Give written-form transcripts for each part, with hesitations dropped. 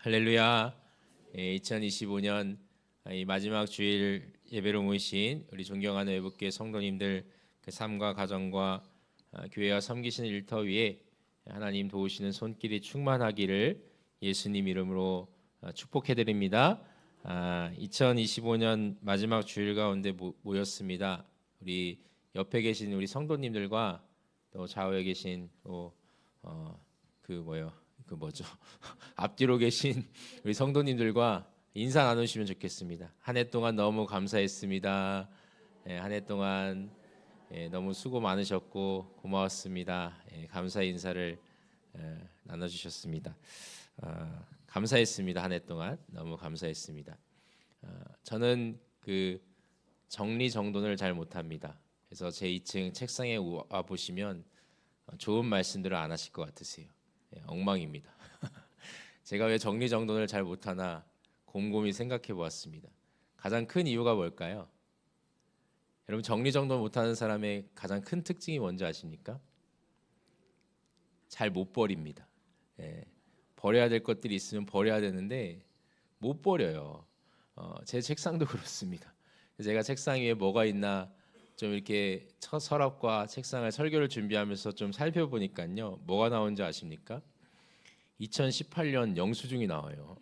할렐루야. 2025년 이 마지막 주일 예배로 모이신 우리 존경하는 외국계 성도님들 그 삶과 가정과 교회와 섬기시는 일터 위에 하나님 도우시는 손길이 충만하기를 예수님 이름으로 축복해 드립니다. 2025년 마지막 주일 가운데 모였습니다. 우리 옆에 계신 우리 성도님들과 또 좌우에 계신 앞뒤로 계신 우리 성도님들과 인사 나누시면 좋겠습니다. 한 해 동안 너무 감사했습니다. 한 해 동안 너무 수고 많으셨고 고마웠습니다. 감사 인사를 나눠주셨습니다. 감사했습니다. 한 해 동안 너무 감사했습니다. 저는 그 정리정돈을 잘 못합니다. 그래서 제 2층 책상에 와 보시면 좋은 말씀들을 안 하실 것 같으세요. 엉망입니다. 제가 왜 정리정돈을 잘 못하나 곰곰이 생각해 보았습니다. 가장 큰 이유가 뭘까요? 여러분, 정리정돈 못하는 사람의 가장 큰 특징이 뭔지 아십니까? 잘 못 버립니다. 버려야 될 것들이 있으면 버려야 되는데 못 버려요. 제 책상도 그렇습니다. 제가 책상 위에 뭐가 있나 좀 이렇게 첫 서랍과 책상을 설교를 준비하면서 좀 살펴보니까요, 뭐가 나온지 아십니까? 2018년 영수증이 나와요.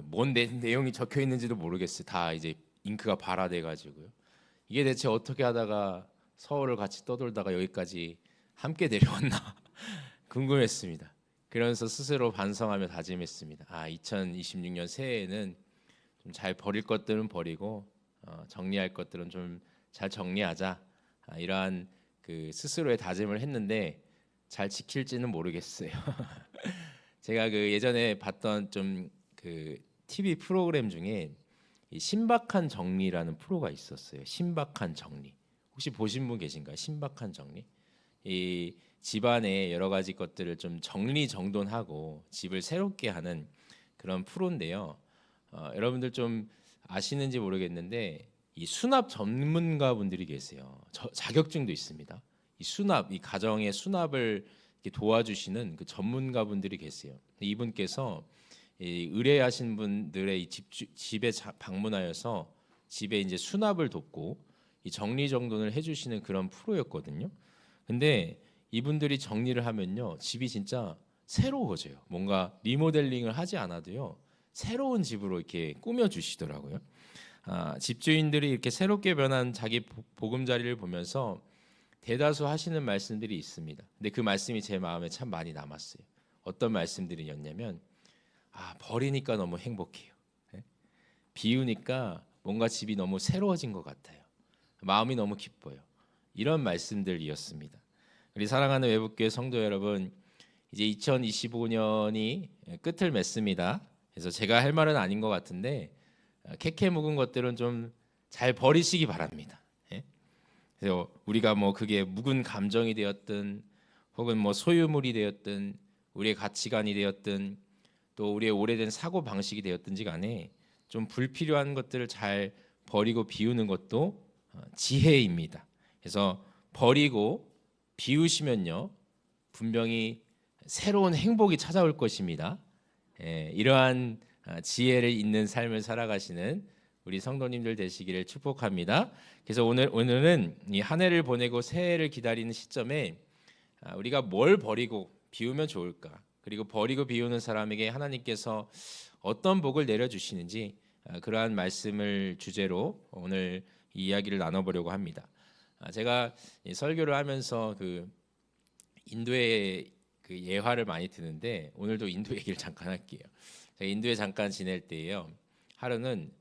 뭔 내용이 적혀 있는지도 모르겠어요. 다 이제 잉크가 발화돼 가지고요. 이게 대체 어떻게 하다가 서울을 같이 떠돌다가 여기까지 함께 내려왔나 궁금했습니다. 그러면서 스스로 반성하며 다짐했습니다. 2026년 새해에는 좀 잘 버릴 것들은 버리고 정리할 것들은 좀 잘 정리하자. 이러한 그 스스로의 다짐을 했는데 잘 지킬지는 모르겠어요. 제가 그 예전에 봤던 좀 그 TV 프로그램 중에 이 신박한 정리라는 프로가 있었어요. 신박한 정리. 혹시 보신 분 계신가요? 신박한 정리. 이 집안의 여러 가지 것들을 좀 정리정돈하고 집을 새롭게 하는 그런 프로인데요. 여러분들 좀 아시는지 모르겠는데 이 수납 전문가 분들이 계세요. 자격증도 있습니다. 이 가정의 수납을 이렇게 도와주시는 그 전문가 분들이 계세요. 이분께서 의뢰하신 분들의 이 집에 방문하여서 집에 이제 수납을 돕고 이 정리정돈을 해주시는 그런 프로였거든요. 근데 이분들이 정리를 하면요, 집이 진짜 새로워져요. 뭔가 리모델링을 하지 않아도요, 새로운 집으로 이렇게 꾸며주시더라고요. 집주인들이 이렇게 새롭게 변한 자기 보금자리를 보면서 대다수 하시는 말씀들이 있습니다. 근데 그 말씀이 제 마음에 참 많이 남았어요. 어떤 말씀들이었냐면, 버리니까 너무 행복해요. 비우니까 뭔가 집이 너무 새로워진 것 같아요. 마음이 너무 기뻐요. 이런 말씀들이었습니다. 우리 사랑하는 외국교회 성도 여러분, 이제 2025년이 끝을 맺습니다. 그래서 제가 할 말은 아닌 것 같은데 캐캐 묵은 것들은 좀 잘 버리시기 바랍니다. 그래서 우리가 뭐 그게 묵은 감정이 되었든 혹은 뭐 소유물이 되었든 우리의 가치관이 되었든 또 우리의 오래된 사고 방식이 되었든지 간에 좀 불필요한 것들을 잘 버리고 비우는 것도 지혜입니다. 그래서 버리고 비우시면요, 분명히 새로운 행복이 찾아올 것입니다. 이러한 지혜를 있는 삶을 살아가시는 우리 성도님들 되시기를 축복합니다. 그래서 오늘은 이 한 해를 보내고 새해를 기다리는 시점에 우리가 뭘 버리고 비우면 좋을까? 그리고 버리고 비우는 사람에게 하나님께서 어떤 복을 내려주시는지 그러한 말씀을 주제로 오늘 이 이야기를 나눠보려고 합니다. 제가 설교를 하면서 그 인도의 그 예화를 많이 듣는데 오늘도 인도 얘기를 잠깐 할게요. 제가 인도에 잠깐 지낼 때예요. 하루는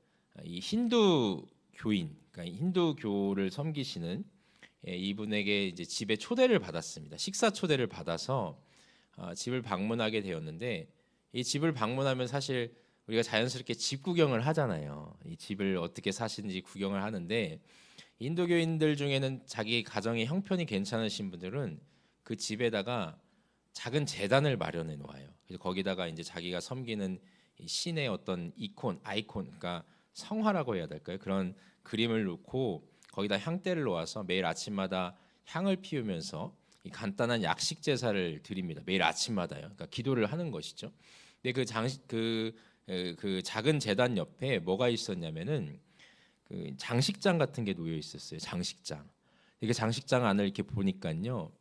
이 힌두 교인, 그러니까 힌두교를 섬기시는 이분에게 이제 집에 초대를 받았습니다. 식사 초대를 받아서 집을 방문하게 되었는데 이 집을 방문하면 사실 우리가 자연스럽게 집 구경을 하잖아요. 이 집을 어떻게 사시는지 구경을 하는데 인도교인들 중에는 자기 가정의 형편이 괜찮으신 분들은 그 집에다가 작은 제단을 마련해 놓아요. 그래서 거기다가 이제 자기가 섬기는 신의 어떤 아이콘, 그러니까 성화라고 해야 될까요? 그런 그림을 놓고 거기다 향대를 놓아서 매일 아침마다 향을 피우면서 이 간단한 약식 제사를 드립니다. 매일 아침마다요. 그러니까 기도를 하는 것이죠. 근데 그 작은 제단 옆에 뭐가 있었냐면은 그 장식장 같은 게 놓여 있었어요. 장식장. 이게 장식장 안을 이렇게 보니까요.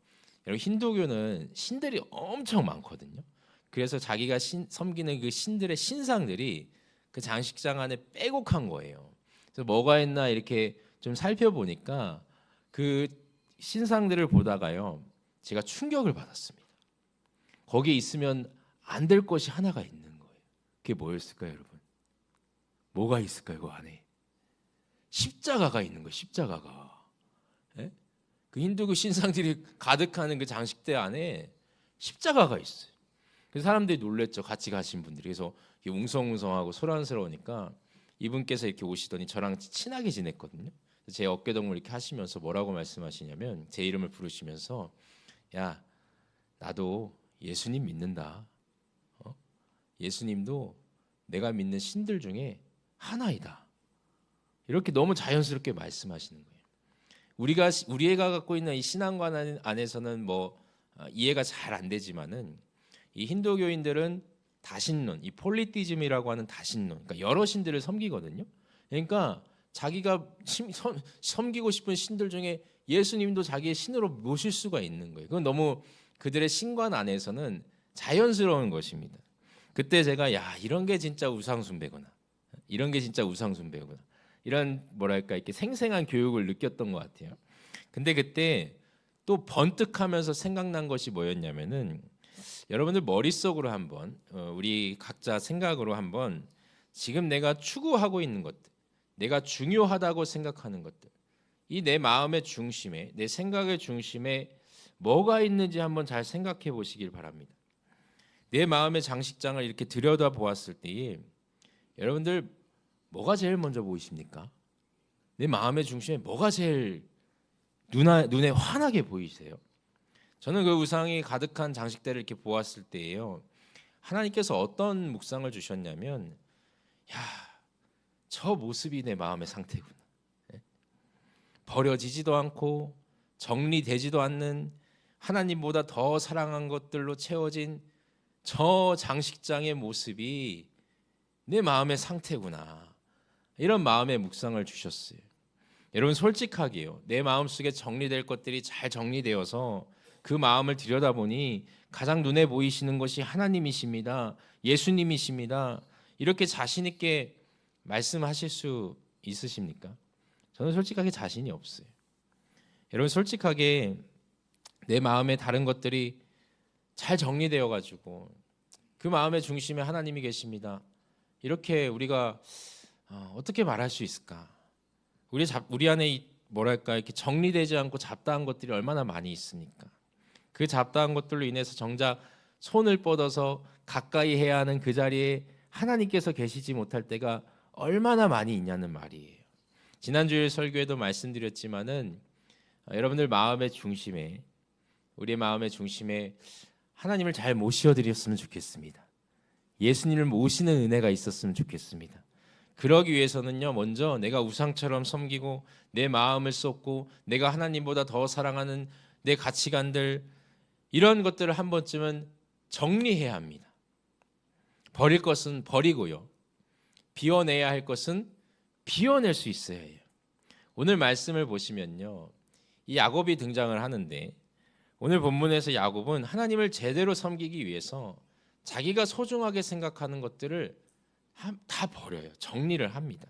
여러분 힌두교는 신들이 엄청 많거든요. 그래서 자기가 섬기는 그 신들의 신상들이 그 장식장 안에 빼곡한 거예요. 그래서 뭐가 있나 이렇게 좀 살펴보니까 그 신상들을 보다가요. 제가 충격을 받았습니다. 거기에 있으면 안 될 것이 하나가 있는 거예요. 그게 뭐였을까요, 여러분? 뭐가 있을까요, 그 안에? 십자가가 있는 거예요. 십자가가. 예? 그 힌두교 신상들이 가득하는 그 장식대 안에 십자가가 있어요. 그래서 사람들이 놀랬죠. 같이 가신 분들이. 그래서 웅성웅성하고 소란스러우니까 이분께서 이렇게 오시더니 저랑 친하게 지냈거든요. 제 어깨동무를 이렇게 하시면서 뭐라고 말씀하시냐면 제 이름을 부르시면서 야, 나도 예수님 믿는다. 예수님도 내가 믿는 신들 중에 하나이다. 이렇게 너무 자연스럽게 말씀하시는 거예요. 우리가 갖고 있는 이 신앙관 안에서는 뭐 이해가 잘 안 되지만은 이 힌두교인들은 다신론, 이 폴리티즘이라고 하는 다신론, 그러니까 여러 신들을 섬기거든요. 그러니까 자기가 섬기고 싶은 신들 중에 예수님도 자기의 신으로 모실 수가 있는 거예요. 그건 너무 그들의 신관 안에서는 자연스러운 것입니다. 그때 제가 야 이런 게 진짜 우상숭배구나. 이런 게 진짜 우상숭배구나. 이런 뭐랄까 이렇게 생생한 교육을 느꼈던 것 같아요. 근데 그때 또 번뜩하면서 생각난 것이 뭐였냐면은 여러분들 머릿속으로 한번 우리 각자 생각으로 한번 지금 내가 추구하고 있는 것들, 내가 중요하다고 생각하는 것들, 이 내 마음의 중심에, 내 생각의 중심에 뭐가 있는지 한번 잘 생각해 보시길 바랍니다. 내 마음의 장식장을 이렇게 들여다 보았을 때에 여러분들 뭐가 제일 먼저 보이십니까? 내 마음의 중심에 뭐가 제일 눈에 환하게 보이세요? 저는 그 우상이 가득한 장식대를 이렇게 보았을 때예요. 하나님께서 어떤 묵상을 주셨냐면, 야, 저 모습이 내 마음의 상태구나. 버려지지도 않고 정리되지도 않는 하나님보다 더 사랑한 것들로 채워진 저 장식장의 모습이 내 마음의 상태구나. 이런 마음의 묵상을 주셨어요. 여러분 솔직하게요. 내 마음속에 정리될 것들이 잘 정리되어서 그 마음을 들여다보니 가장 눈에 보이시는 것이 하나님이십니다. 예수님이십니다. 이렇게 자신 있게 말씀하실 수 있으십니까? 저는 솔직하게 자신이 없어요. 여러분 솔직하게 내 마음에 다른 것들이 잘 정리되어 가지고 그 마음의 중심에 하나님이 계십니다. 이렇게 우리가 어떻게 말할 수 있을까? 우리 안에 뭐랄까 이렇게 정리되지 않고 잡다한 것들이 얼마나 많이 있습니까? 그 잡다한 것들로 인해서 정작 손을 뻗어서 가까이 해야 하는 그 자리에 하나님께서 계시지 못할 때가 얼마나 많이 있냐는 말이에요. 지난주에 설교에도 말씀드렸지만은 여러분들 마음의 중심에 우리의 마음의 중심에 하나님을 잘 모셔드렸으면 좋겠습니다. 예수님을 모시는 은혜가 있었으면 좋겠습니다. 그러기 위해서는요, 먼저 내가 우상처럼 섬기고 내 마음을 쏟고 내가 하나님보다 더 사랑하는 내 가치관들 이런 것들을 한 번쯤은 정리해야 합니다. 버릴 것은 버리고요. 비워내야 할 것은 비워낼 수 있어야 해요. 오늘 말씀을 보시면요. 이 야곱이 등장을 하는데 오늘 본문에서 야곱은 하나님을 제대로 섬기기 위해서 자기가 소중하게 생각하는 것들을 다 버려요. 정리를 합니다.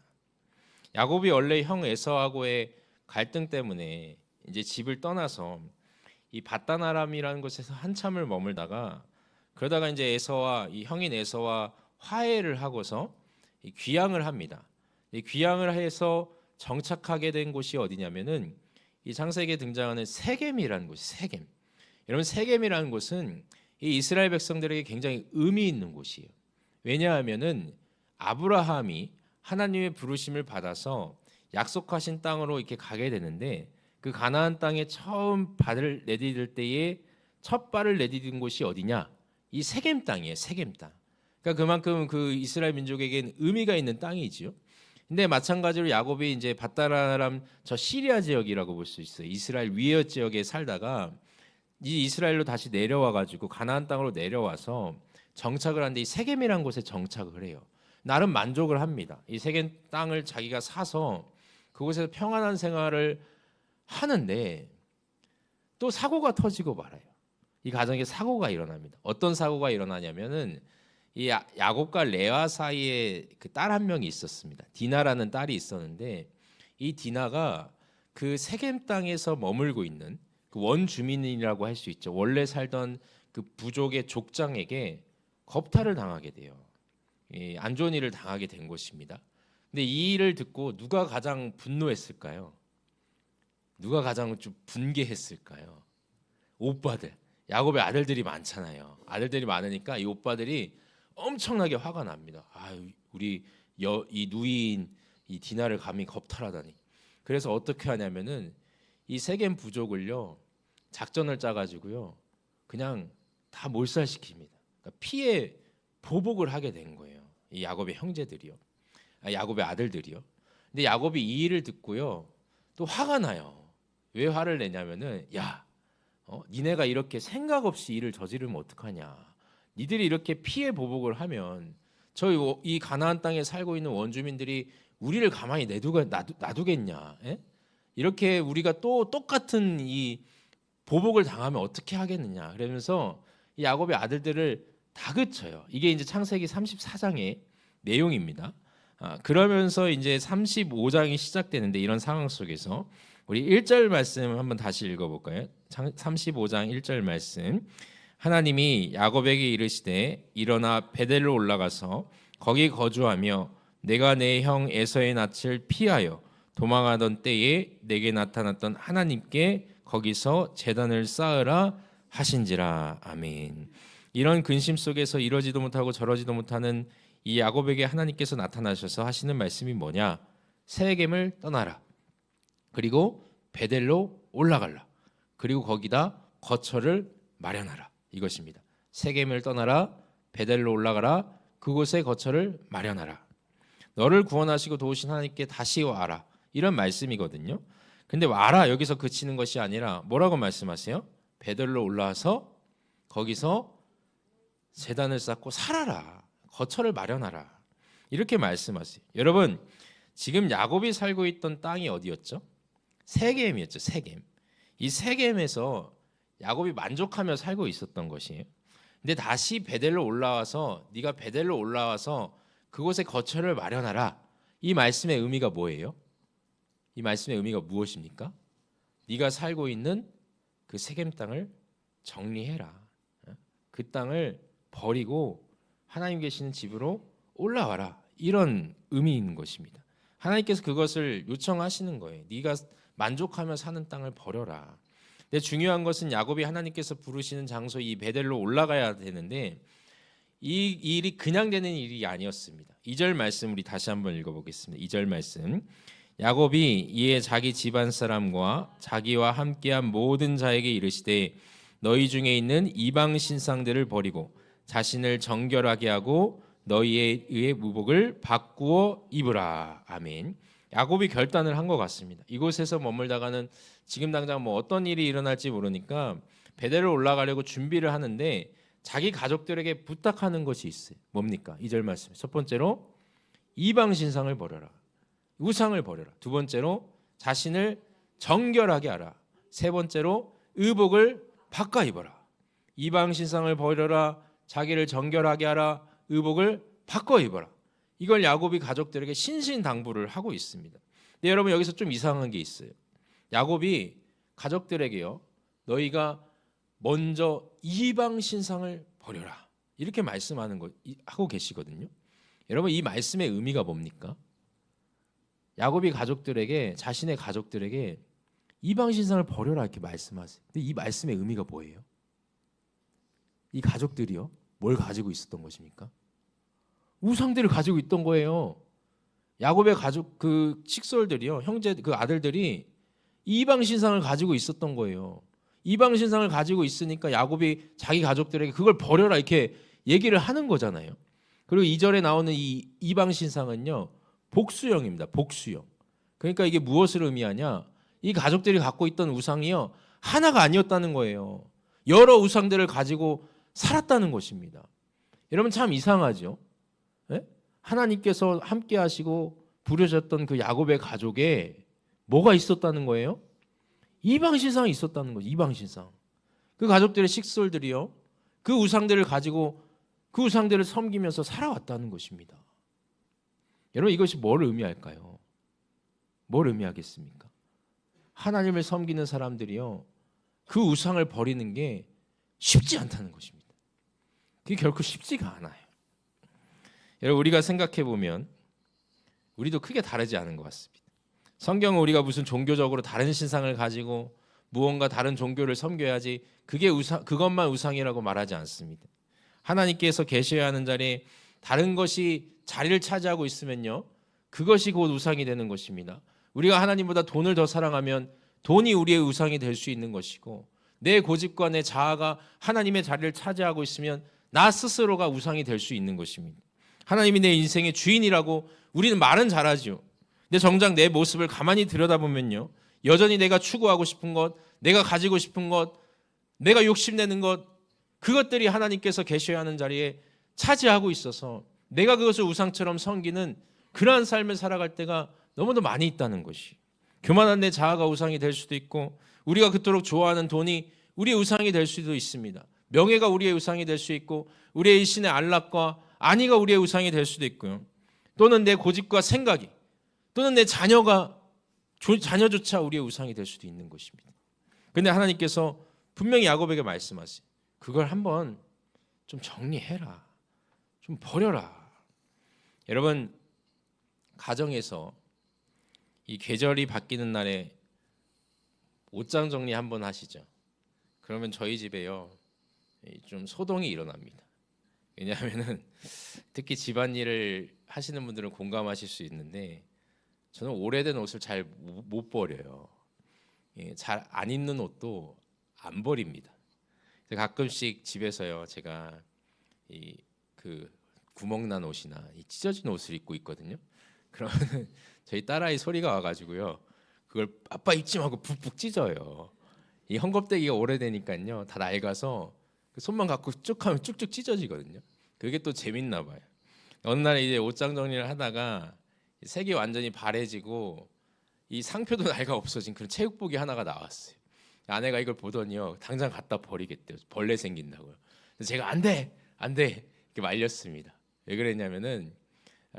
야곱이 원래 형 에서하고의 갈등 때문에 이제 집을 떠나서 이 밧단 아람이라는 곳에서 한참을 머물다가 그러다가 이제 에서와 이 형인 에서와 화해를 하고서 귀향을 합니다. 이 귀향을 해서 정착하게 된 곳이 어디냐면은 이 창세기에 등장하는 세겜이라는 곳이 세겜. 여러분 세겜이라는 곳은 이 이스라엘 백성들에게 굉장히 의미 있는 곳이에요. 왜냐하면은 아브라함이 하나님의 부르심을 받아서 약속하신 땅으로 이렇게 가게 되는데 그 가나안 땅에 처음 발을 내디딜 때에 첫 발을 내디딘 곳이 어디냐? 이 세겜 땅이에요. 세겜 땅. 그러니까 그만큼 그 이스라엘 민족에겐 의미가 있는 땅이지요. 근데 마찬가지로 야곱이 이제 밧단 아람 저 시리아 지역이라고 볼 수 있어요. 이스라엘 위에 지역에 살다가 이 이스라엘로 다시 내려와 가지고 가나안 땅으로 내려와서 정착을 하는데 이 세겜이라는 곳에 정착을 해요. 나름 만족을 합니다. 이 세겜 땅을 자기가 사서 그곳에서 평안한 생활을 하는데 또 사고가 터지고 말아요. 이 가정에 사고가 일어납니다. 어떤 사고가 일어나냐면은 이 야곱과 레아 사이에 그 딸 한 명이 있었습니다. 디나라는 딸이 있었는데 이 디나가 그 세겜 땅에서 머물고 있는 그 원주민이라고 할 수 있죠. 원래 살던 그 부족의 족장에게 겁탈을 당하게 돼요. 안 좋은 일을 당하게 된 것입니다. 근데 이 일을 듣고 누가 가장 분노했을까요? 누가 가장 좀 분개했을까요? 오빠들. 야곱의 아들들이 많잖아요. 아들들이 많으니까 이 오빠들이 엄청나게 화가 납니다. 우리 이 누이인 이 디나를 감히 겁탈하다니. 그래서 어떻게 하냐면은 이 세겜 부족을요 작전을 짜가지고요 그냥 다 몰살시킵니다. 그러니까 피해 보복을 하게 된 거예요. 이 야곱의 형제들이요, 야곱의 아들들이요. 근데 야곱이 이 일을 듣고요 또 화가 나요. 왜 화를 내냐면은 니네가 이렇게 생각 없이 일을 저지르면 어떡하냐. 니들이 이렇게 피해 보복을 하면 저희 이 가나안 땅에 살고 있는 원주민들이 우리를 가만히 놔두겠냐? 에? 이렇게 우리가 또 똑같은 이 보복을 당하면 어떻게 하겠느냐. 그러면서 이 야곱의 아들들을 다그쳐요. 이게 이제 창세기 34장의 내용입니다. 그러면서 이제 35장이 시작되는데 이런 상황 속에서 우리 1절 말씀 한번 다시 읽어볼까요? 35장 1절 말씀. 하나님이 야곱에게 이르시되 일어나 베델로 올라가서 거기 거주하며 내가 내 형 에서의 낯을 피하여 도망하던 때에 내게 나타났던 하나님께 거기서 제단을 쌓으라 하신지라. 아멘. 이런 근심 속에서 이러지도 못하고 저러지도 못하는 이 야곱에게 하나님께서 나타나셔서 하시는 말씀이 뭐냐? 세겜을 떠나라. 그리고 베델로 올라가라. 그리고 거기다 거처를 마련하라. 이것입니다. 세겜을 떠나라. 베델로 올라가라. 그곳에 거처를 마련하라. 너를 구원하시고 도우신 하나님께 다시 와라. 이런 말씀이거든요. 근데 와라 여기서 그치는 것이 아니라 뭐라고 말씀하세요? 베델로 올라와서 거기서 제단을 쌓고 살아라. 거처를 마련하라. 이렇게 말씀하세요. 여러분 지금 야곱이 살고 있던 땅이 어디였죠? 세겜이었죠. 세겜. 이 세겜에서 야곱이 만족하며 살고 있었던 것이에요. 근데 다시 베델로 올라와서 네가 베델로 올라와서 그곳에 거처를 마련하라. 이 말씀의 의미가 뭐예요? 이 말씀의 의미가 무엇입니까? 네가 살고 있는 그 세겜 땅을 정리해라. 그 땅을 버리고 하나님 계시는 집으로 올라와라. 이런 의미인 것입니다. 하나님께서 그것을 요청하시는 거예요. 네가 만족하며 사는 땅을 버려라. 근데 중요한 것은 야곱이 하나님께서 부르시는 장소 이 베델로 올라가야 되는데 이 일이 그냥 되는 일이 아니었습니다. 2절 말씀 우리 다시 한번 읽어보겠습니다. 2절 말씀. 야곱이 이에 자기 집안 사람과 자기와 함께한 모든 자에게 이르시되 너희 중에 있는 이방 신상들을 버리고 자신을 정결하게 하고 너희에 의해 무복을 바꾸어 입으라. 아멘. 야곱이 결단을 한 것 같습니다. 이곳에서 머물다가는 지금 당장 뭐 어떤 일이 일어날지 모르니까 베델로 올라가려고 준비를 하는데 자기 가족들에게 부탁하는 것이 있어요. 뭡니까? 2절 말씀. 첫 번째로 이방 신상을 버려라. 우상을 버려라. 두 번째로 자신을 정결하게 하라. 세 번째로 의복을 바꿔 입어라. 이방 신상을 버려라. 자기를 정결하게 하라. 의복을 바꿔 입어라. 이걸 야곱이 가족들에게 신신당부를 하고 있습니다. 근데 여러분 여기서 좀 이상한 게 있어요. 야곱이 가족들에게요. 너희가 먼저 이방 신상을 버려라. 이렇게 말씀하는 거 하고 계시거든요. 여러분 이 말씀의 의미가 뭡니까? 야곱이 가족들에게 자신의 가족들에게 이방 신상을 버려라 이렇게 말씀하세요. 근데 이 말씀의 의미가 뭐예요? 이 가족들이요. 뭘 가지고 있었던 것입니까? 우상들을 가지고 있던 거예요. 야곱의 가족 그 식솔들이요. 형제 그 아들들이 이방 신상을 가지고 있었던 거예요. 이방 신상을 가지고 있으니까 야곱이 자기 가족들에게 그걸 버려라 이렇게 얘기를 하는 거잖아요. 그리고 2절에 나오는 이 이방 신상은요. 복수형입니다. 복수형. 그러니까 이게 무엇을 의미하냐? 이 가족들이 갖고 있던 우상이요. 하나가 아니었다는 거예요. 여러 우상들을 가지고 살았다는 것입니다. 여러분 참 이상하죠. 예? 하나님께서 함께 하시고 부르셨던 그 야곱의 가족에 뭐가 있었다는 거예요? 이방신상이 있었다는 거죠. 이방신상. 그 가족들의 식솔들이요, 그 우상들을 가지고 그 우상들을 섬기면서 살아왔다는 것입니다. 여러분 이것이 뭘 의미할까요? 뭘 의미하겠습니까? 하나님을 섬기는 사람들이요, 그 우상을 버리는 게 쉽지 않다는 것입니다. 그게 결코 쉽지가 않아요. 여러분 우리가 생각해 보면 우리도 크게 다르지 않은 것 같습니다. 성경은 우리가 무슨 종교적으로 다른 신상을 가지고 무언가 다른 종교를 섬겨야지 그게 그것만 우상이라고 말하지 않습니다. 하나님께서 계셔야 하는 자리에 다른 것이 자리를 차지하고 있으면요, 그것이 곧 우상이 되는 것입니다. 우리가 하나님보다 돈을 더 사랑하면 돈이 우리의 우상이 될 수 있는 것이고, 내 고집과 내 자아가 하나님의 자리를 차지하고 있으면 나 스스로가 우상이 될 수 있는 것입니다. 하나님이 내 인생의 주인이라고 우리는 말은 잘하죠. 근데 정작 내 모습을 가만히 들여다보면요, 여전히 내가 추구하고 싶은 것, 내가 가지고 싶은 것, 내가 욕심내는 것, 그것들이 하나님께서 계셔야 하는 자리에 차지하고 있어서 내가 그것을 우상처럼 섬기는 그러한 삶을 살아갈 때가 너무도 많이 있다는 것이, 교만한 내 자아가 우상이 될 수도 있고, 우리가 그토록 좋아하는 돈이 우리의 우상이 될 수도 있습니다. 명예가 우리의 우상이 될 수 있고, 우리의 일신의 안락과 안위가 우리의 우상이 될 수도 있고요. 또는 내 고집과 생각이, 또는 내 자녀조차 우리의 우상이 될 수도 있는 것입니다. 그런데 하나님께서 분명히 야곱에게 말씀하세요. 그걸 한번 좀 정리해라. 좀 버려라. 여러분, 가정에서 이 계절이 바뀌는 날에 옷장 정리 한번 하시죠. 그러면 저희 집에요, 좀 소동이 일어납니다. 왜냐하면은 특히 집안일을 하시는 분들은 공감하실 수 있는데, 저는 오래된 옷을 잘 못 버려요. 잘 안 입는 옷도 안 버립니다. 가끔씩 집에서요, 제가 그 구멍난 옷이나 이 찢어진 옷을 입고 있거든요. 그러면 저희 딸아이 소리가 와가지고요, 그걸 아빠 입지 말고 푹푹 찢어요. 이 헝겊대기가 오래되니까요, 다 낡아서 그 손만 갖고 쭉 하면 쭉쭉 찢어지거든요. 그게 또 재밌나 봐요. 어느 날 이제 옷장 정리를 하다가 색이 완전히 바래지고 이 상표도 낡아 없어진 그런 체육복이 하나가 나왔어요. 아내가 이걸 보더니요, 당장 갖다 버리겠대요. 벌레 생긴다고요. 그래서 제가 안 돼 이렇게 말렸습니다. 왜 그랬냐면은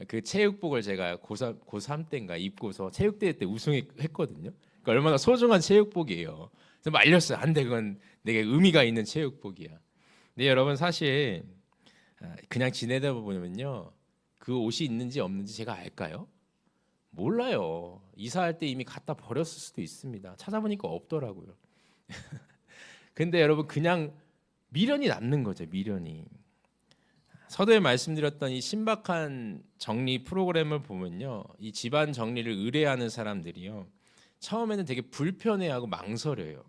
그 체육복을 제가 고3 때인가 입고서 체육대회 때 우승했거든요. 그러니까 얼마나 소중한 체육복이에요. 그래서 말렸어요. 안 돼, 그건 내게 의미가 있는 체육복이야. 근데 여러분 사실 그냥 지내다 보면요, 그 옷이 있는지 없는지 제가 알까요? 몰라요. 이사할 때 이미 갖다 버렸을 수도 있습니다. 찾아보니까 없더라고요. 근데 여러분 그냥 미련이 남는 거죠. 미련이. 서두에 말씀드렸던 이 신박한 정리 프로그램을 보면요, 이 집안 정리를 의뢰하는 사람들이요, 처음에는 되게 불편해하고 망설여요.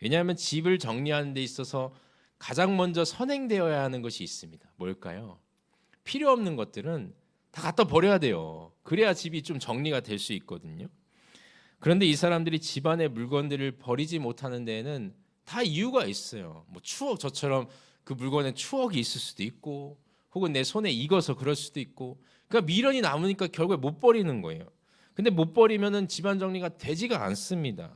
왜냐하면 집을 정리하는 데 있어서 가장 먼저 선행되어야 하는 것이 있습니다. 뭘까요? 필요 없는 것들은 다 갖다 버려야 돼요. 그래야 집이 좀 정리가 될 수 있거든요. 그런데 이 사람들이 집안의 물건들을 버리지 못하는 데에는 다 이유가 있어요. 뭐 추억, 저처럼 그 물건에 추억이 있을 수도 있고, 혹은 내 손에 익어서 그럴 수도 있고, 그러니까 미련이 남으니까 결국에 못 버리는 거예요. 근데 못 버리면은 집안 정리가 되지가 않습니다.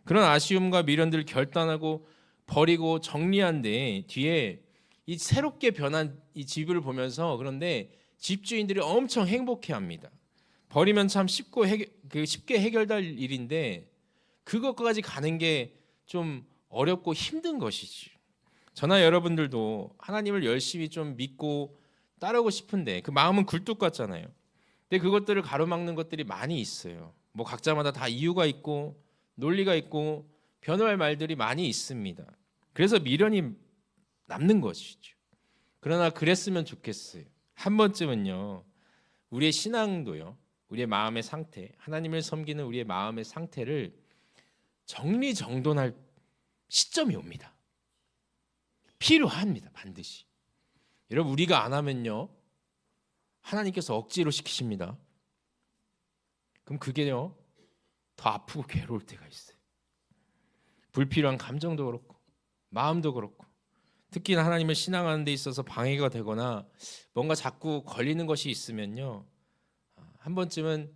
그런 아쉬움과 미련들을 결단하고 버리고 정리한 뒤에 이 새롭게 변한 이 집을 보면서, 그런데 집주인들이 엄청 행복해합니다. 버리면 참 쉽게 해결될 일인데 그것까지 가는 게 좀 어렵고 힘든 것이지. 저나 여러분들도 하나님을 열심히 좀 믿고 따르고 싶은데 그 마음은 굴뚝 같잖아요. 근데 그것들을 가로막는 것들이 많이 있어요. 뭐 각자마다 다 이유가 있고 논리가 있고 변호할 말들이 많이 있습니다. 그래서 미련이 남는 것이죠. 그러나 그랬으면 좋겠어요. 한 번쯤은요, 우리의 신앙도요, 우리의 마음의 상태, 하나님을 섬기는 우리의 마음의 상태를 정리정돈할 시점이 옵니다. 필요합니다. 반드시. 여러분 우리가 안 하면요, 하나님께서 억지로 시키십니다. 그럼 그게요, 더 아프고 괴로울 때가 있어요. 불필요한 감정도 그렇고 마음도 그렇고 특히 하나님을 신앙하는 데 있어서 방해가 되거나 뭔가 자꾸 걸리는 것이 있으면요, 한 번쯤은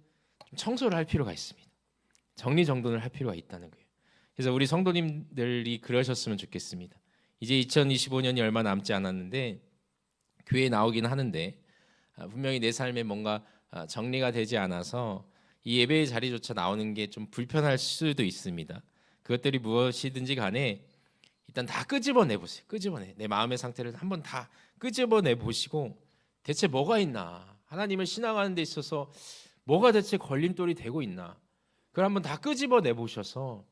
청소를 할 필요가 있습니다. 정리정돈을 할 필요가 있다는 거예요. 그래서 우리 성도님들이 그러셨으면 좋겠습니다. 이제 2025년이 얼마 남지 않았는데 교회에 나오긴 하는데 분명히 내 삶에 뭔가 정리가 되지 않아서 이 예배의 자리조차 나오는 게 좀 불편할 수도 있습니다. 그것들이 무엇이든지 간에 일단 다 끄집어내 보세요. 내 마음의 상태를 한번 다 끄집어내 보시고 대체 뭐가 있나, 하나님을 신앙하는 데 있어서 뭐가 대체 걸림돌이 되고 있나, 그걸 한번 다 끄집어내 보셔서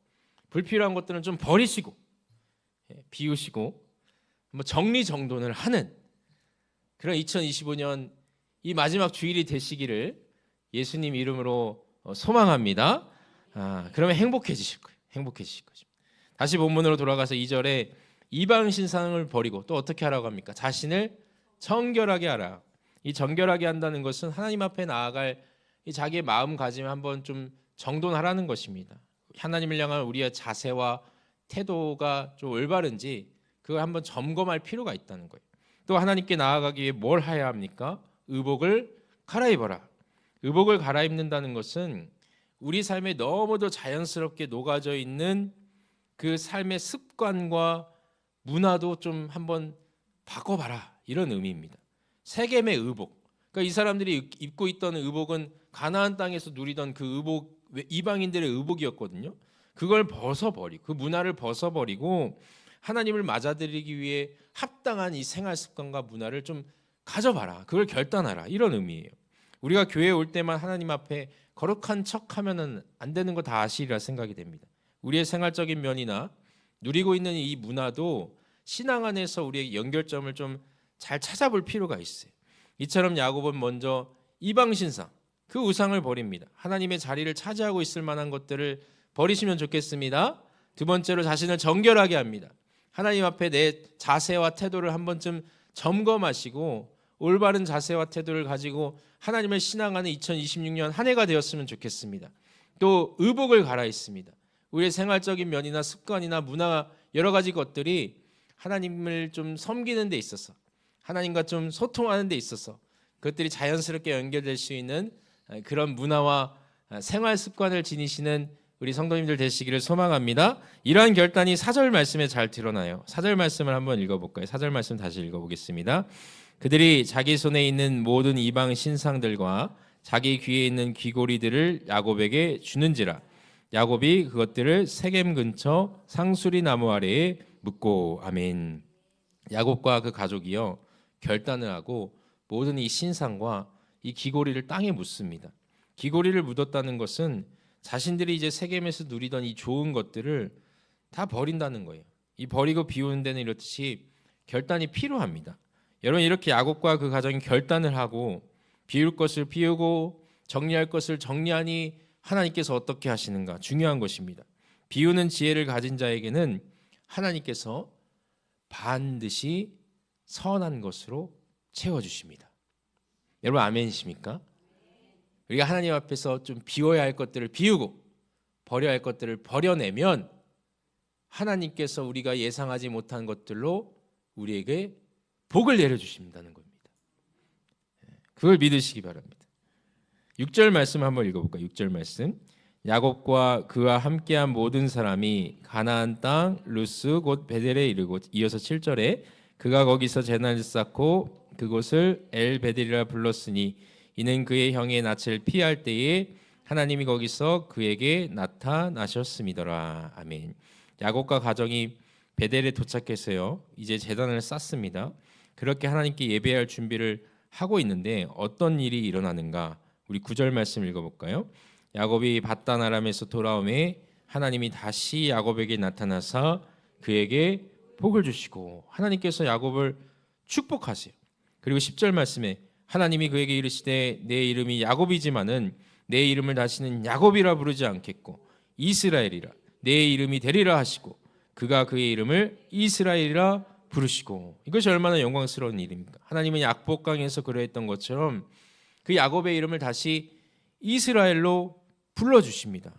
불필요한 것들은 좀 버리시고 비우시고 한번 정리정돈을 하는 그런 2025년 이 마지막 주일이 되시기를 예수님 이름으로 소망합니다. 그러면 행복해지실 거예요. 행복해지실 거죠. 다시 본문으로 돌아가서 2절에 이방 신상을 버리고 또 어떻게 하라고 합니까? 자신을 정결하게 하라. 이 정결하게 한다는 것은 하나님 앞에 나아갈 이 자기의 마음가짐을 한번 좀 정돈하라는 것입니다. 하나님을 향한 우리의 자세와 태도가 좀 올바른지 그걸 한번 점검할 필요가 있다는 거예요. 또 하나님께 나아가기 위해 뭘 해야 합니까? 의복을 갈아입어라. 의복을 갈아입는다는 것은 우리 삶에 너무도 자연스럽게 녹아져 있는 그 삶의 습관과 문화도 좀 한번 바꿔봐라, 이런 의미입니다. 세겜의 의복, 그러니까 이 사람들이 입고 있던 의복은 가나안 땅에서 누리던 그 의복, 이방인들의 의복이었거든요. 그걸 벗어버리고 그 문화를 벗어버리고 하나님을 맞아들이기 위해 합당한 이 생활 습관과 문화를 좀 가져봐라, 그걸 결단하라, 이런 의미예요. 우리가 교회에 올 때만 하나님 앞에 거룩한 척하면은 안 되는 거 다 아시리라 생각이 됩니다. 우리의 생활적인 면이나 누리고 있는 이 문화도 신앙 안에서 우리의 연결점을 좀 잘 찾아볼 필요가 있어요. 이처럼 야곱은 먼저 이방 신상, 그 우상을 버립니다. 하나님의 자리를 차지하고 있을 만한 것들을 버리시면 좋겠습니다. 두 번째로 자신을 정결하게 합니다. 하나님 앞에 내 자세와 태도를 한 번쯤 점검하시고 올바른 자세와 태도를 가지고 하나님을 신앙하는 2026년 한 해가 되었으면 좋겠습니다. 또 의복을 갈아입습니다. 우리의 생활적인 면이나 습관이나 문화, 여러 가지 것들이 하나님을 좀 섬기는 데 있어서, 하나님과 좀 소통하는 데 있어서 그것들이 자연스럽게 연결될 수 있는 그런 문화와 생활 습관을 지니시는 우리 성도님들 되시기를 소망합니다. 이러한 결단이 4절 말씀에 잘 드러나요. 4절 말씀을 한번 읽어볼까요? 4절 말씀 다시 읽어보겠습니다. 그들이 자기 손에 있는 모든 이방 신상들과 자기 귀에 있는 귀고리들을 야곱에게 주는지라. 야곱이 그것들을 세겜 근처 상수리 나무 아래에 묻고. 아멘. 야곱과 그 가족이요, 결단을 하고 모든 이 신상과 이 귀고리를 땅에 묻습니다. 귀고리를 묻었다는 것은 자신들이 이제 세겜에서 누리던 이 좋은 것들을 다 버린다는 거예요. 이 버리고 비우는 데는 이렇듯이 결단이 필요합니다. 여러분, 이렇게 야곱과 그 가정이 결단을 하고 비울 것을 비우고 정리할 것을 정리하니 하나님께서 어떻게 하시는가, 중요한 것입니다. 비우는 지혜를 가진 자에게는 하나님께서 반드시 선한 것으로 채워주십니다. 여러분, 아멘이십니까? 우리가 하나님 앞에서 좀 비워야 할 것들을 비우고 버려야 할 것들을 버려내면 하나님께서 우리가 예상하지 못한 것들로 우리에게 복을 내려주신다는 겁니다. 그걸 믿으시기 바랍니다. 6절 말씀 한번 읽어볼까요? 6절 말씀. 야곱과 그와 함께한 모든 사람이 가나안 땅 루스 곧 베델에 이르고, 이어서 7절에 그가 거기서 제단을 쌓고 그곳을 엘 베델이라 불렀으니 이는 그의 형의 낯을 피할 때에 하나님이 거기서 그에게 나타나셨음이더라. 아멘. 야곱과 가정이 베델에 도착해서요, 이제 제단을 쌓습니다. 그렇게 하나님께 예배할 준비를 하고 있는데 어떤 일이 일어나는가? 우리 9절 말씀 읽어볼까요? 야곱이 밧단 아람에서 돌아오매 하나님이 다시 야곱에게 나타나사 그에게 복을 주시고, 하나님께서 야곱을 축복하세요. 그리고 10절 말씀에 하나님이 그에게 이르시되 내 이름이 야곱이지만은 내 이름을 다시는 야곱이라 부르지 않겠고 이스라엘이라 내 이름이 되리라 하시고 그가 그의 이름을 이스라엘이라 부르시고. 이것이 얼마나 영광스러운 일입니까? 하나님은 약복강에서 그러했던 것처럼 그 야곱의 이름을 다시 이스라엘로 불러주십니다.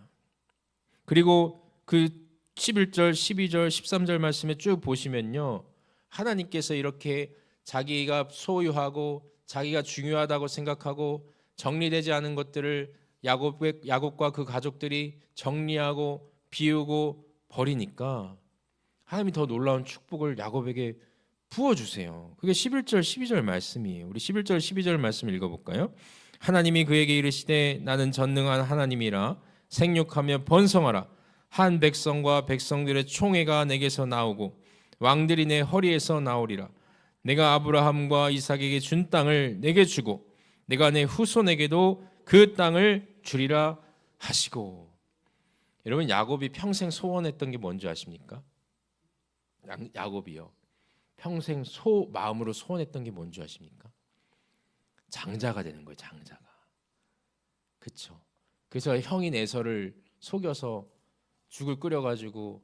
그리고 그 11절, 12절, 13절 말씀에 쭉 보시면요, 하나님께서 이렇게 자기가 소유하고 자기가 중요하다고 생각하고 정리되지 않은 것들을 야곱과 그 가족들이 정리하고 비우고 버리니까 하나님이 더 놀라운 축복을 야곱에게 부어주세요. 그게 11절 12절 말씀이에요. 우리 11절 12절 말씀 읽어볼까요? 하나님이 그에게 이르시되 나는 전능한 하나님이라 생육하며 번성하라. 한 백성과 백성들의 총회가 내게서 나오고 왕들이 내 허리에서 나오리라. 내가 아브라함과 이삭에게 준 땅을 내게 주고 내가 내 후손에게도 그 땅을 주리라 하시고. 여러분, 야곱이 평생 소원했던 게 뭔지 아십니까? 야곱이요, 평생 마음으로 소원했던 게 뭔지 아십니까? 장자가 되는 거예요. 장자가. 그렇죠. 그래서 형인 에서를 속여서 죽을 끓여가지고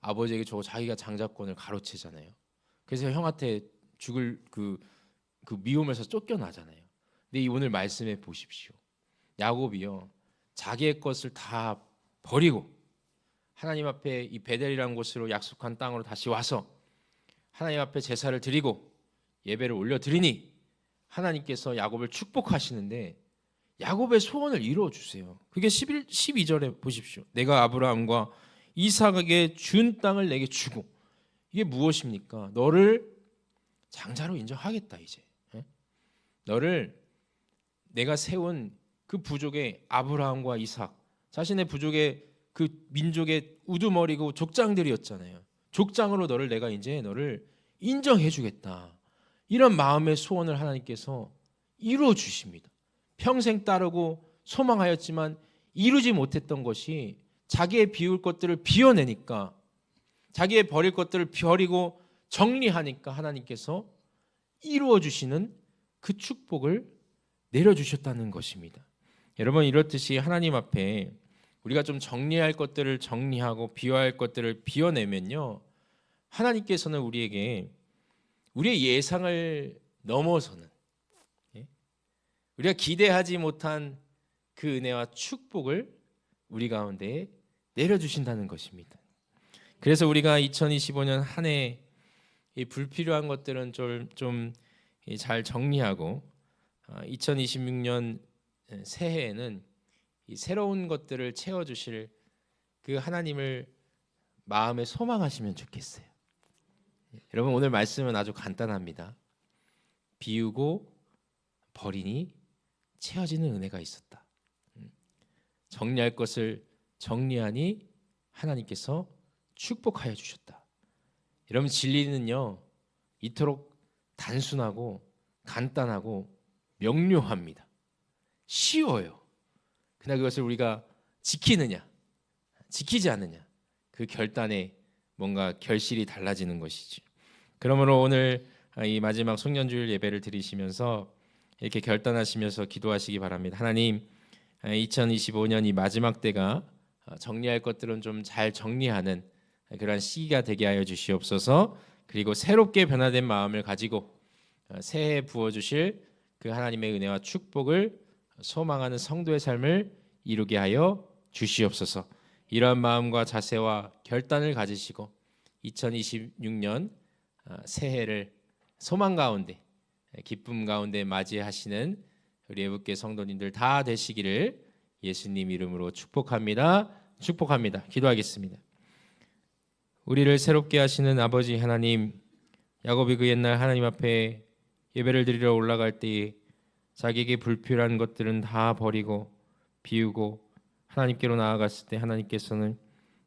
아버지에게 주고 자기가 장자권을 가로채잖아요. 그래서 형한테 죽을 그 미움에서 쫓겨나잖아요. 근데 오늘 말씀해 보십시오. 야곱이요, 자기의 것을 다 버리고 하나님 앞에 이 베델이라는 곳으로 약속한 땅으로 다시 와서 하나님 앞에 제사를 드리고 예배를 올려드리니 하나님께서 야곱을 축복하시는데 야곱의 소원을 이루어 주세요. 그게 12절에 보십시오. 내가 아브라함과 이삭에게 준 땅을 내게 주고. 이게 무엇입니까? 너를 장자로 인정하겠다. 이제 너를 내가 세운 그 부족의 아브라함과 이삭, 자신의 부족의 그 민족의 우두머리고 족장들이었잖아요. 족장으로 너를 인정해 주겠다. 이런 마음의 소원을 하나님께서 이루어 주십니다. 평생 따르고 소망하였지만 이루지 못했던 것이 자기의 비울 것들을 비워내니까, 자기의 버릴 것들을 버리고 정리하니까 하나님께서 이루어 주시는 그 축복을 내려주셨다는 것입니다. 여러분, 이렇듯이 하나님 앞에 우리가 좀 정리할 것들을 정리하고 비워야 할 것들을 비워내면요, 하나님께서는 우리에게 우리의 예상을 넘어서는, 우리가 기대하지 못한 그 은혜와 축복을 우리 가운데 내려주신다는 것입니다. 그래서 우리가 2025년 한 해 이 불필요한 것들은 좀 잘 정리하고 2026년 새해에는 이 새로운 것들을 채워주실 그 하나님을 마음에 소망하시면 좋겠어요. 여러분, 오늘 말씀은 아주 간단합니다. 비우고 버리니 채워지는 은혜가 있었다. 정리할 것을 정리하니 하나님께서 축복하여 주셨다. 여러분, 진리는요, 이토록 단순하고 간단하고 명료합니다. 쉬워요. 그러나 그것을 우리가 지키느냐 지키지 않느냐, 그 결단에 뭔가 결실이 달라지는 것이지. 그러므로 오늘 이 마지막 송년주일 예배를 드리시면서 이렇게 결단하시면서 기도하시기 바랍니다. 하나님, 2025년 이 마지막 때가 정리할 것들은 좀 잘 정리하는 그러한 시기가 되게 하여 주시옵소서. 그리고 새롭게 변화된 마음을 가지고 새해에 부어주실 그 하나님의 은혜와 축복을 소망하는 성도의 삶을 이루게 하여 주시옵소서. 이러한 마음과 자세와 결단을 가지시고 2026년 새해를 소망 가운데, 기쁨 가운데 맞이하시는 우리 애국계 성도님들 다 되시기를 예수님 이름으로 축복합니다. 축복합니다. 기도하겠습니다. 우리를 새롭게 하시는 아버지 하나님, 야곱이 그 옛날 하나님 앞에 예배를 드리러 올라갈 때에 자기에게 불필요한 것들은 다 버리고 비우고 하나님께로 나아갔을 때 하나님께서는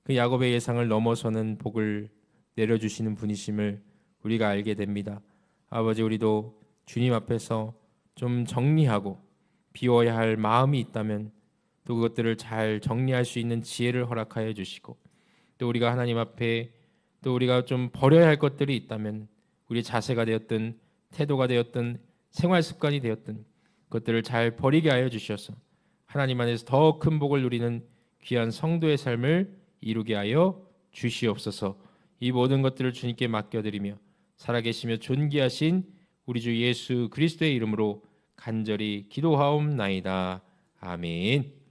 그 야곱의 예상을 넘어서는 복을 내려주시는 분이심을 우리가 알게 됩니다. 아버지, 우리도 주님 앞에서 좀 정리하고 비워야 할 마음이 있다면 또 그것들을 잘 정리할 수 있는 지혜를 허락하여 주시고, 또 우리가 하나님 앞에 또 우리가 좀 버려야 할 것들이 있다면 우리 자세가 되었든 태도가 되었든 생활 습관이 되었든 그것들을 잘 버리게 하여 주셔서 하나님 안에서 더 큰 복을 누리는 귀한 성도의 삶을 이루게 하여 주시옵소서. 이 모든 것들을 주님께 맡겨드리며 살아계시며 존귀하신 우리 주 예수 그리스도의 이름으로 간절히 기도하옵나이다. 아멘.